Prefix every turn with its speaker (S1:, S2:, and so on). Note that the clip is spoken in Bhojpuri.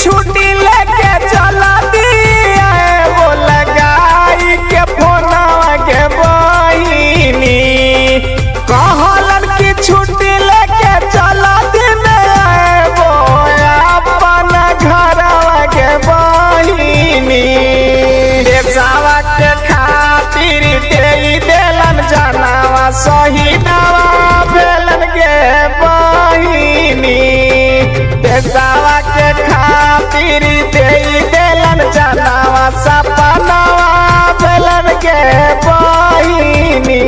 S1: छुट्टी लेके चला दिया वो लगाई के फोनवा के बहिनी कहलन की छुट्टी लेके चला दिया वो अपन घरवा के बहिनी देशवा के खातिर दे देलन जनावा शहीदवा भेलन के बहिनी देशवा के खातिर दे देलन जनावा सपनवा भेलन के बहिनी।